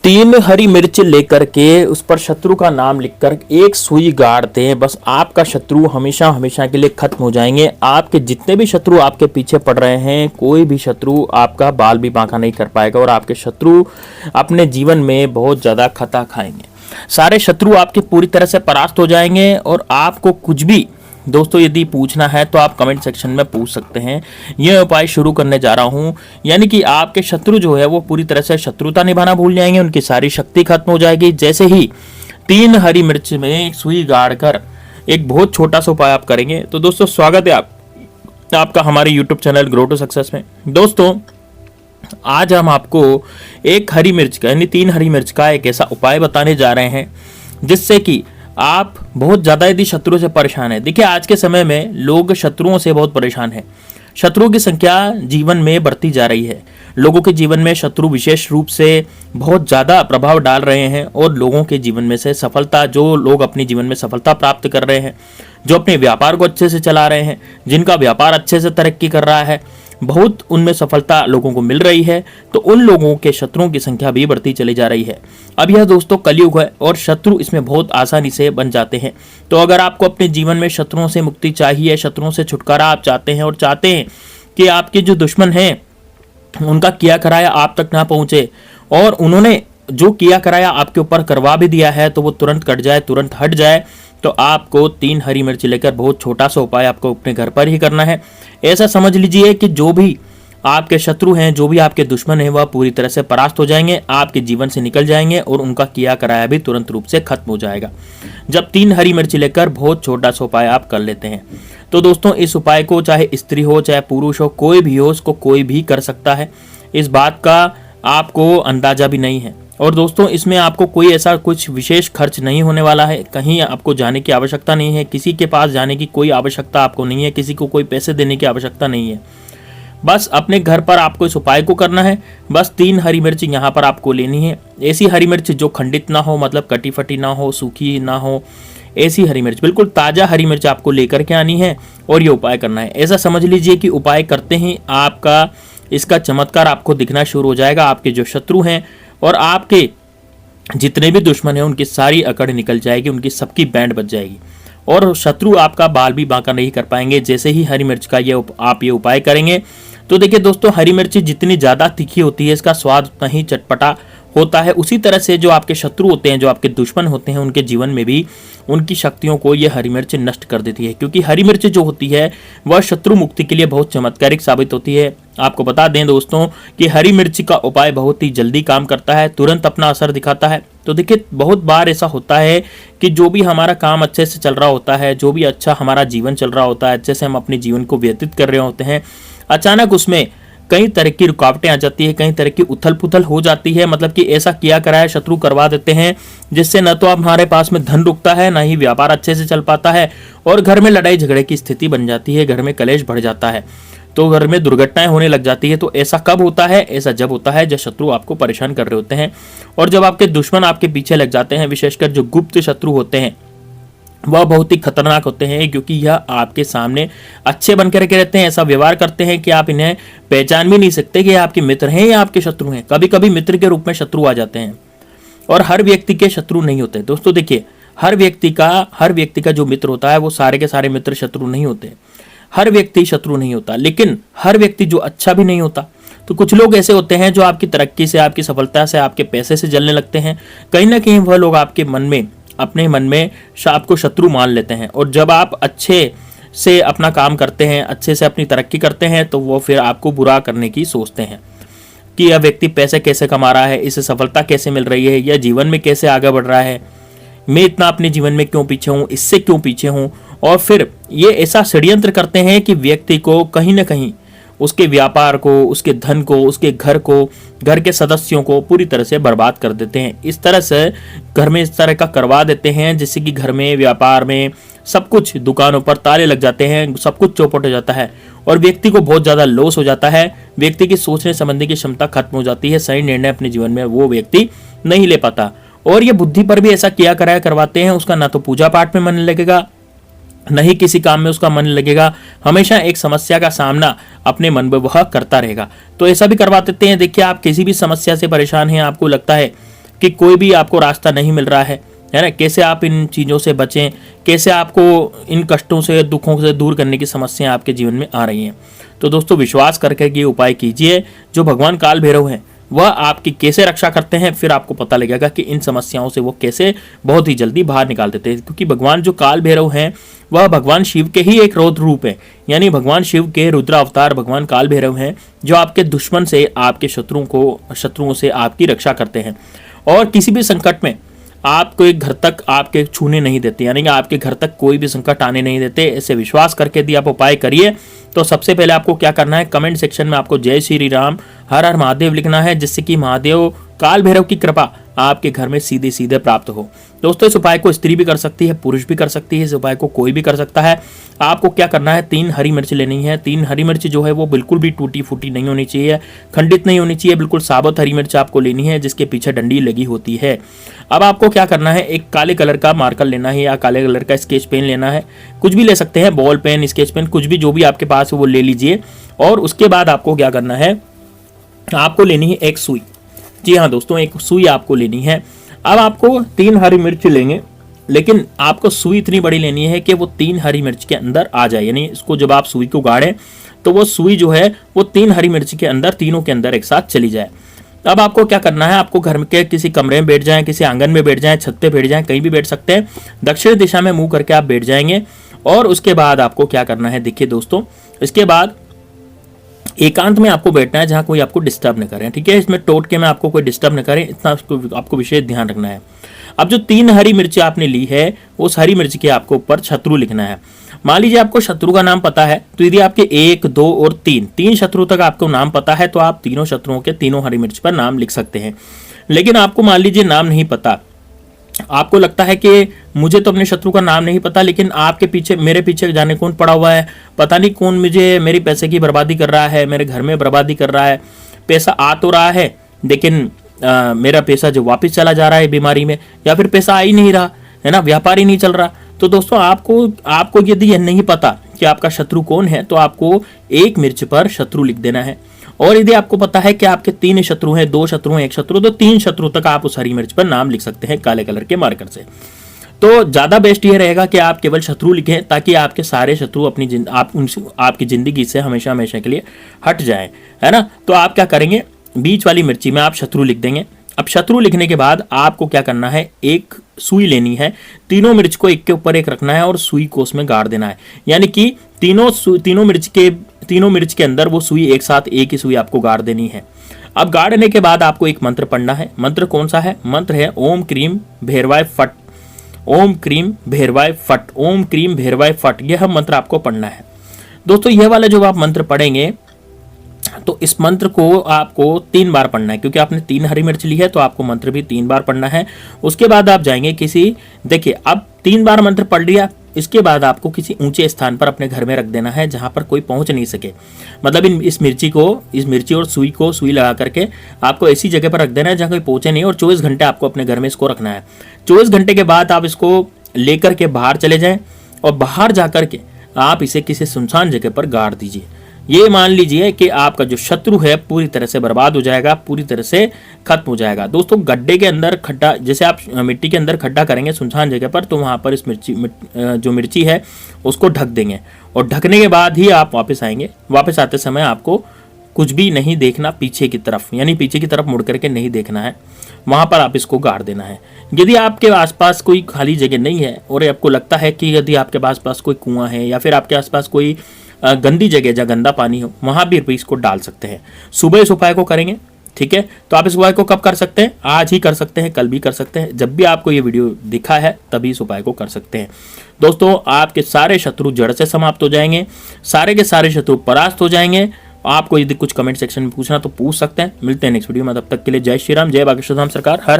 3 हरी मिर्च लेकर के उस पर शत्रु का नाम लिखकर एक सुई गाड़ दें, बस आपका शत्रु हमेशा हमेशा के लिए खत्म हो जाएंगे। आपके जितने भी शत्रु आपके पीछे पड़ रहे हैं, कोई भी शत्रु आपका बाल भी बांका नहीं कर पाएगा और आपके शत्रु अपने जीवन में बहुत ज़्यादा खता खाएंगे। सारे शत्रु आपके पूरी तरह से परास्त हो जाएंगे और आपको कुछ भी दोस्तों यदि पूछना है तो आप कमेंट सेक्शन में पूछ सकते हैं। यह उपाय शुरू करने जा रहा हूं, यानी कि आपके शत्रु जो है वो पूरी तरह से शत्रुता निभाना भूल जाएंगे, उनकी सारी शक्ति खत्म हो जाएगी। जैसे ही 3 हरी मिर्च में सुई गाड़ कर एक बहुत छोटा सा उपाय आप करेंगे। तो दोस्तों स्वागत है आपका हमारे YouTube channel grow to success में। दोस्तों आज हम आपको एक हरी मिर्च का यानी 3 हरी मिर्च का एक ऐसा उपाय बताने जा रहे हैं जिससे कि आप बहुत ज़्यादा यदि शत्रु से परेशान है। देखिए आज के समय में लोग शत्रुओं से बहुत परेशान हैं। शत्रुओं की संख्या जीवन में बढ़ती जा रही है। लोगों के जीवन में शत्रु विशेष रूप से बहुत ज़्यादा प्रभाव डाल रहे हैं और लोगों के जीवन में से सफलता, जो लोग अपने जीवन में सफलता प्राप्त कर रहे हैं, जो अपने व्यापार को अच्छे से चला रहे हैं, जिनका व्यापार अच्छे से तरक्की कर रहा है, बहुत उनमें सफलता लोगों को मिल रही है, तो उन लोगों के शत्रुओं की संख्या भी बढ़ती चली जा रही है। अब यह दोस्तों कलयुग है और शत्रु इसमें बहुत आसानी से बन जाते हैं। तो अगर आपको अपने जीवन में शत्रुओं से मुक्ति चाहिए, शत्रुओं से छुटकारा आप चाहते हैं और चाहते हैं कि आपके जो दुश्मन हैं उनका किया कराया आप तक ना पहुंचे और उन्होंने जो किया कराया आपके ऊपर करवा भी दिया है तो वो तुरंत कट जाए, तुरंत हट जाए, तो आपको 3 हरी मिर्च लेकर बहुत छोटा सा उपाय आपको अपने घर पर ही करना है। ऐसा समझ लीजिए कि जो भी आपके शत्रु हैं, जो भी आपके दुश्मन हैं, वह पूरी तरह से परास्त हो जाएंगे, आपके जीवन से निकल जाएंगे और उनका किया कराया भी तुरंत रूप से खत्म हो जाएगा जब 3 हरी मिर्च लेकर बहुत छोटा सा उपाय आप कर लेते हैं। तो दोस्तों इस उपाय को चाहे स्त्री हो चाहे पुरुष हो, कोई भी हो, उसको कोई भी कर सकता है। इस बात का आपको अंदाजा भी नहीं है। और दोस्तों इसमें आपको कोई ऐसा कुछ विशेष खर्च नहीं होने वाला है, कहीं आपको जाने की आवश्यकता नहीं है, किसी के पास जाने की कोई आवश्यकता आपको नहीं है, किसी को कोई पैसे देने की आवश्यकता नहीं है। बस अपने घर पर आपको इस उपाय को करना है। बस 3 हरी मिर्च यहाँ पर आपको लेनी है। ऐसी हरी मिर्च जो खंडित ना हो, मतलब कटी फटी ना हो, सूखी ना हो, ऐसी हरी मिर्च, बिल्कुल ताज़ा हरी मिर्च आपको लेकर के आनी है और ये उपाय करना है। ऐसा समझ लीजिए कि उपाय करते ही आपका इसका चमत्कार आपको दिखना शुरू हो जाएगा। आपके जो शत्रु हैं और आपके जितने भी दुश्मन हैं उनकी सारी अकड़ निकल जाएगी, उनकी सबकी बैंड बज जाएगी और शत्रु आपका बाल भी बांका नहीं कर पाएंगे। जैसे ही हरी मिर्च का आप ये उपाय करेंगे तो देखिए दोस्तों हरी मिर्च जितनी ज़्यादा तीखी होती है इसका स्वाद उतना ही चटपटा होता है। उसी तरह से जो आपके शत्रु होते हैं, जो आपके दुश्मन होते हैं, उनके जीवन में भी उनकी शक्तियों को ये हरी मिर्च नष्ट कर देती है, क्योंकि हरी मिर्च जो होती है वह शत्रु मुक्ति के लिए बहुत चमत्कारिक साबित होती है। आपको बता दें दोस्तों कि हरी मिर्च का उपाय बहुत ही जल्दी काम करता है, तुरंत अपना असर दिखाता है। तो देखिए बहुत बार ऐसा होता है कि जो भी हमारा काम अच्छे से चल रहा होता है, जो भी अच्छा हमारा जीवन चल रहा होता है, अच्छे से हम अपने जीवन को व्यतीत कर रहे होते हैं, अचानक उसमें कई तरह की रुकावटें आ जाती है, कई तरह की उथल पुथल हो जाती है। मतलब कि ऐसा किया कराया शत्रु करवा देते हैं जिससे न तो हमारे पास में धन रुकता है, ना ही व्यापार अच्छे से चल पाता है और घर में लड़ाई झगड़े की स्थिति बन जाती है, घर में कलेश बढ़ जाता है, तो घर में दुर्घटनाएं होने लग जाती है। तो ऐसा कब होता है? ऐसा जब होता है जब शत्रु आपको परेशान कर रहे होते हैं और जब आपके दुश्मन आपके पीछे लग जाते हैं। विशेषकर जो गुप्त शत्रु होते हैं वह बहुत ही खतरनाक होते हैं, क्योंकि यह आपके सामने अच्छे बन कर के रहते हैं, ऐसा व्यवहार करते हैं कि आप इन्हें पहचान भी नहीं सकते कि आपके मित्र हैं या आपके शत्रु हैं। कभी कभी मित्र के रूप में शत्रु आ जाते हैं और हर व्यक्ति के शत्रु नहीं होते। दोस्तों देखिए हर व्यक्ति का जो मित्र होता है वो सारे के सारे मित्र शत्रु नहीं होते। हर व्यक्ति शत्रु नहीं होता, लेकिन हर व्यक्ति जो अच्छा भी नहीं होता। तो कुछ लोग ऐसे होते हैं जो आपकी तरक्की से, आपकी सफलता से, आपके पैसे से जलने लगते हैं। कहीं ना कहीं वह लोग आपके मन में, अपने मन में आपको शत्रु मान लेते हैं और जब आप अच्छे से अपना काम करते हैं, अच्छे से अपनी तरक्की करते हैं, तो वो फिर आपको बुरा करने की सोचते हैं कि यह व्यक्ति पैसे कैसे कमा रहा है, इसे सफलता कैसे मिल रही है, यह जीवन में कैसे आगे बढ़ रहा है, मैं इतना अपने जीवन में क्यों पीछे हूँ, इससे क्यों पीछे हूँ। और फिर ये ऐसा षड्यंत्र करते हैं कि व्यक्ति को कहीं ना कहीं उसके व्यापार को, उसके धन को, उसके घर को, घर के सदस्यों को पूरी तरह से बर्बाद कर देते हैं। इस तरह से घर में इस तरह का करवा देते हैं जिससे कि घर में, व्यापार में, सब कुछ, दुकानों पर ताले लग जाते हैं, सब कुछ चौपट हो जाता है और व्यक्ति को बहुत ज़्यादा लॉस हो जाता है। व्यक्ति की सोचने संबंधी की क्षमता खत्म हो जाती है, सही निर्णय अपने जीवन में वो व्यक्ति नहीं ले पाता। और ये बुद्धि पर भी ऐसा किया कराया करवाते हैं, उसका ना तो पूजा पाठ में मन लगेगा, नहीं किसी काम में उसका मन लगेगा, हमेशा एक समस्या का सामना अपने मन में वह करता रहेगा। तो ऐसा भी करवा देते हैं। देखिए आप किसी भी समस्या से परेशान हैं, आपको लगता है कि कोई भी आपको रास्ता नहीं मिल रहा है ना, कैसे आप इन चीज़ों से बचें, कैसे आपको इन कष्टों से, दुखों से दूर करने की समस्याएं आपके जीवन में आ रही हैं। तो दोस्तों विश्वास करके ये उपाय कीजिए। जो भगवान काल भैरव हैं वह आपकी कैसे रक्षा करते हैं, फिर आपको पता लगेगा कि इन समस्याओं से वो कैसे बहुत ही जल्दी बाहर निकाल देते हैं। क्योंकि भगवान जो काल भैरव हैं वह भगवान शिव के ही एक रौद्र रूप है, यानी भगवान शिव के रुद्र अवतार भगवान काल भैरव हैं, जो आपके दुश्मन से, आपके शत्रुओं से आपकी रक्षा करते हैं और किसी भी संकट में आपको एक घर तक आपके छूने नहीं देते, यानी कि आपके घर तक कोई भी संकट आने नहीं देते। ऐसे विश्वास करके यदि आप उपाय करिए तो सबसे पहले आपको क्या करना है, कमेंट सेक्शन में आपको जय श्री राम हर हर महादेव लिखना है, जिससे कि महादेव काल भैरव की कृपा आपके घर में सीधे सीधे प्राप्त हो। दोस्तों इस उपाय को स्त्री भी कर सकती है, पुरुष भी कर सकती है, इस उपाय को कोई भी कर सकता है। आपको क्या करना है, 3 हरी मिर्च लेनी है। 3 हरी मिर्च जो है वो बिल्कुल भी टूटी फूटी नहीं होनी चाहिए, खंडित नहीं होनी चाहिए, बिल्कुल साबुत हरी मिर्च आपको लेनी है जिसके पीछे डंडी लगी होती है। अब आपको क्या करना है, एक काले कलर का मार्कर लेना है या काले कलर का स्केच पेन लेना है, कुछ भी ले सकते हैं, बॉल पेन, स्केच पेन, कुछ भी जो भी आपके पास है वो ले लीजिए। और उसके बाद आपको क्या करना है, आपको लेनी है एक सुई। जी हाँ दोस्तों, एक सुई आपको लेनी है। अब आपको 3 हरी मिर्च लेंगे, लेकिन आपको सुई इतनी बड़ी लेनी है कि वो 3 हरी मिर्च के अंदर आ जाए, यानी इसको जब आप सुई को गाड़ें तो वो सुई जो है वो 3 हरी मिर्च के अंदर, तीनों के अंदर एक साथ चली जाए। अब आपको क्या करना है, आपको घर के किसी कमरे में बैठ जाएं, किसी आंगन में बैठ जाएं, छत पे बैठ जाएं, कहीं भी बैठ सकते हैं, दक्षिण दिशा में मुंह करके आप बैठ जाएंगे। और उसके बाद आपको क्या करना है, देखिए दोस्तों, इसके बाद एकांत में आपको बैठना है जहां कोई आपको डिस्टर्ब न करें, ठीक है। इसमें टोटके में आपको कोई डिस्टर्ब न करें, इतना आपको विशेष ध्यान रखना है। अब जो 3 हरी मिर्ची आपने ली है, उस हरी मिर्च के आपको ऊपर शत्रु लिखना है। मान लीजिए आपको शत्रु का नाम पता है, तो यदि आपके 1, 2 और 3 शत्रु तक आपको नाम पता है तो आप तीनों शत्रुओं के तीनों हरी मिर्च पर नाम लिख सकते हैं। लेकिन आपको मान लीजिए नाम नहीं पता, आपको लगता है कि मुझे तो अपने शत्रु का नाम नहीं पता, लेकिन आपके पीछे, मेरे पीछे जाने कौन पड़ा हुआ है, पता नहीं कौन मुझे मेरी पैसे की बर्बादी कर रहा है, मेरे घर में बर्बादी कर रहा है, पैसा आ तो रहा है लेकिन मेरा पैसा जो वापस चला जा रहा है बीमारी में, या फिर पैसा आ ही नहीं रहा है ना, व्यापार ही नहीं चल रहा। तो दोस्तों आपको यदि यह नहीं पता कि आपका शत्रु कौन है, तो आपको 1 मिर्च पर शत्रु लिख देना है। और यदि आपको पता है कि आपके 3 शत्रु हैं, 2 शत्रु हैं, 1 शत्रु, तो 3 शत्रु तक आप उस हरी मिर्च पर नाम लिख सकते हैं काले कलर के मार्कर से। तो ज्यादा बेस्ट ये रहेगा कि आप केवल शत्रु लिखें, ताकि आपके सारे शत्रु आपकी जिंदगी से हमेशा हमेशा के लिए हट जाएं, है ना। तो आप क्या करेंगे, बीच वाली मिर्ची में आप शत्रु लिख देंगे। अब शत्रु लिखने के बाद आपको क्या करना है, एक सुई लेनी है, तीनों मिर्च को एक के ऊपर एक रखना है और सुई को उसमें गाड़ देना है, यानी कि तीनों मिर्च के अंदर वो सुई एक साथ, एक ही सुई आपको गाड़ देनी है। अब गाड़ने के बाद आपको एक मंत्र पढ़ना है। मंत्र कौन सा है, मंत्र है ओम क्रीम भैरवाय फट, ओम क्रीम भैरवाय फट, ओम क्रीम भैरवाय फट, यह मंत्र आपको पढ़ना है। दोस्तों यह वाला जो आप मंत्र पढ़ेंगे, तो इस मंत्र को आपको 3 बार पढ़ना है, क्योंकि आपने 3 हरी मिर्च ली है तो आपको मंत्र भी 3 बार पढ़ना है। उसके बाद आप जाएंगे देखिए अब 3 बार मंत्र पढ़ लिया, इसके बाद आपको किसी ऊंचे स्थान पर अपने घर में रख देना है जहां पर कोई पहुंच नहीं सके। मतलब इस मिर्ची और सुई लगा करके आपको ऐसी जगह पर रख देना है जहां कोई पहुंचे नहीं, और 24 घंटे आपको अपने घर में इसको रखना है। 24 घंटे के बाद आप इसको लेकर के बाहर चले जाएं और बाहर जाकर के आप इसे किसी सुनसान जगह पर गाड़ दीजिए। ये मान लीजिए कि आपका जो शत्रु है पूरी तरह से बर्बाद हो जाएगा, पूरी तरह से खत्म हो जाएगा। दोस्तों गड्ढे के अंदर खड्डा, जैसे आप मिट्टी के अंदर खड्डा करेंगे सुनसान जगह पर, तो वहाँ पर इस जो मिर्ची है उसको ढक देंगे, और ढकने के बाद ही आप वापस आएंगे। वापस आते समय आपको कुछ भी नहीं देखना पीछे की तरफ, यानी पीछे की तरफ मुड़ करके नहीं देखना है, वहाँ पर आप इसको गाड़ देना है। यदि आपके आसपास कोई खाली जगह नहीं है और आपको लगता है कि यदि आपके आसपास कोई कुआं है या फिर आपके आसपास कोई गंदी जगह जहाँ गंदा पानी हो, वहां भी इसको डाल सकते हैं। सुबह इस उपाय को करेंगे, ठीक है। तो आप इस उपाय को कब कर सकते हैं, आज ही कर सकते हैं, कल भी कर सकते हैं, जब भी आपको ये वीडियो दिखा है तभी इस उपाय को कर सकते हैं। दोस्तों आपके सारे शत्रु जड़ से समाप्त हो जाएंगे, सारे के सारे शत्रु परास्त हो जाएंगे। आपको यदि कुछ कमेंट सेक्शन में पूछना तो पूछ सकते हैं। मिलते हैं नेक्स्ट वीडियो में, तब तक के लिए जय श्री राम, जय बागेश्वर धाम सरकार, हर हर